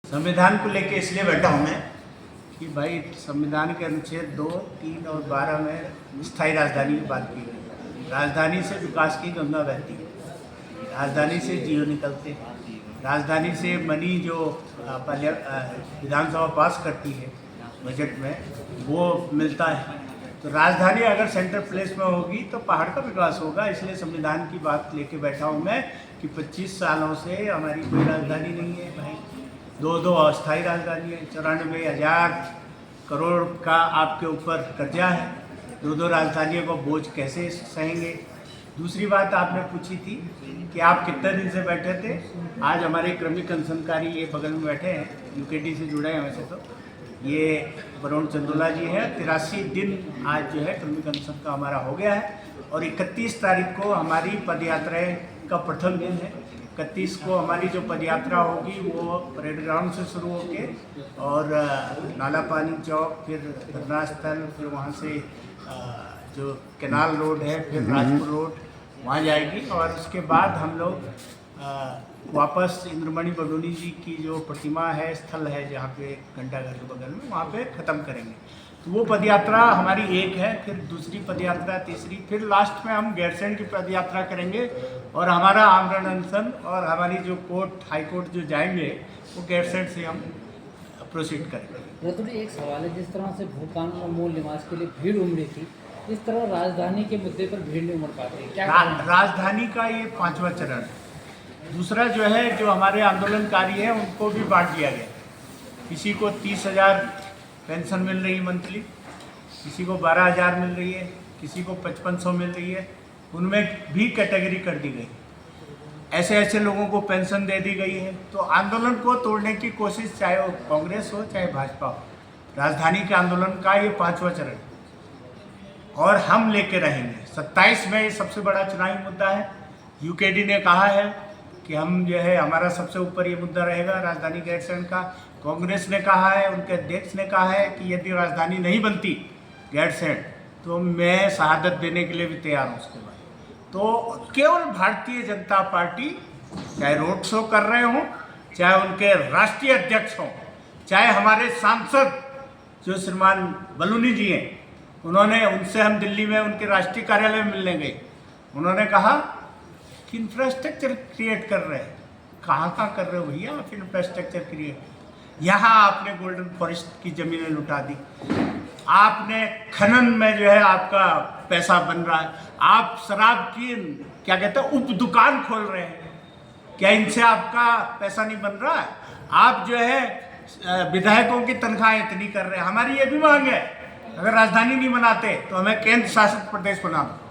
संविधान को लेके इसलिए बैठा हूँ मैं कि भाई संविधान के अनुच्छेद 2, 3 और 12 में स्थायी राजधानी की बात की गई है। राजधानी से विकास की गंगा बहती है, राजधानी से जियो निकलते हैं, राजधानी से मनी जो विधानसभा पास करती है बजट में वो मिलता है। तो राजधानी अगर सेंट्रल प्लेस में होगी तो पहाड़ का विकास होगा। इसलिए संविधान की बात लेके बैठा हूँ मैं कि 25 सालों से हमारी कोई राजधानी नहीं है भाई। दो अस्थायी राजधानी है, 94,000 करोड़ का आपके ऊपर कर्जा है। दो राजधानियों को बोझ कैसे सहेंगे। दूसरी बात आपने पूछी थी कि आप कितने दिन से बैठे थे। आज हमारे क्रमिक अंशनकारी ये बगल में बैठे हैं, यूकेडी से जुड़े हैं। वैसे तो ये वरुण चंदोला जी हैं। 83 दिन आज जो है क्रमिक अनशन का हमारा हो गया है और 31 तारीख को हमारी पदयात्राएँ का प्रथम दिन है। 31 को हमारी जो पदयात्रा होगी वो परेड ग्राउंड से शुरू होके और नाला पानी चौक, फिर धरना स्थल, फिर वहाँ से जो कैनाल रोड है, फिर राजपुर रोड वहाँ जाएगी और उसके बाद हम लोग वापस इंद्रमणि बडोनी जी की जो प्रतिमा है, स्थल है जहाँ पे घंटाघर के बगल में, वहाँ पे ख़त्म करेंगे। तो वो पदयात्रा हमारी एक है, फिर दूसरी पदयात्रा, तीसरी, फिर लास्ट में हम गैरसैंण की पदयात्रा करेंगे और हमारा आमरण अनशन और हमारी जो कोर्ट, हाई कोर्ट जो जाएंगे वो गैरसैंण से हम प्रोसीड करेंगे। रतुड़ी, एक सवाल है, जिस तरह से भूकानून और मूल निवास के लिए भीड़ उमड़ी थी, इस तरह राजधानी के मुद्दे पर भीड़ नहीं उमड़ पाती, क्या राजधानी का ये 5वां चरण है। दूसरा जो है, जो हमारे आंदोलनकारी हैं उनको भी बांट दिया गया। किसी को 30,000 पेंशन मिल रही है मंथली, किसी को 12,000 मिल रही है, किसी को 5500 मिल रही है। उनमें भी कैटेगरी कर दी गई। ऐसे ऐसे लोगों को पेंशन दे दी गई है। तो आंदोलन को तोड़ने की कोशिश, चाहे वो कांग्रेस हो चाहे भाजपा हो, राजधानी के आंदोलन का ये 5वां चरण और हम लेके रहेंगे। 27 में ये सबसे बड़ा चुनावी मुद्दा है। यूकेडी ने कहा है कि हम जो है, हमारा सबसे ऊपर ये मुद्दा रहेगा राजधानी गैरसैंण का। कांग्रेस ने कहा है, उनके अध्यक्ष ने कहा है कि यदि राजधानी नहीं बनती गैरसैंण तो मैं शहादत देने के लिए भी तैयार हूँ उसके बाद। तो केवल भारतीय जनता पार्टी, चाहे रोड शो कर रहे हों, चाहे उनके राष्ट्रीय अध्यक्ष हों, चाहे हमारे सांसद जो श्रीमान बलूनी जी हैं, उनसे हम दिल्ली में उनके राष्ट्रीय कार्यालय में मिलने गए। उन्होंने कहा कि इंफ्रास्ट्रक्चर क्रिएट कर रहे हैं। कहाँ कर रहे हो भैया आप इंफ्रास्ट्रक्चर क्रिएट? यहाँ आपने गोल्डन फॉरेस्ट की ज़मीनें लुटा दी, आपने खनन में जो है आपका पैसा बन रहा है, आप शराब की क्या कहते हैं उप दुकान खोल रहे हैं। क्या इनसे आपका पैसा नहीं बन रहा है? आप जो है विधायकों की तनख्वाहें इतनी कर रहे हैं। हमारी ये भी मांग है, अगर राजधानी नहीं बनाते तो हमें केंद्र शासित प्रदेश बना दो।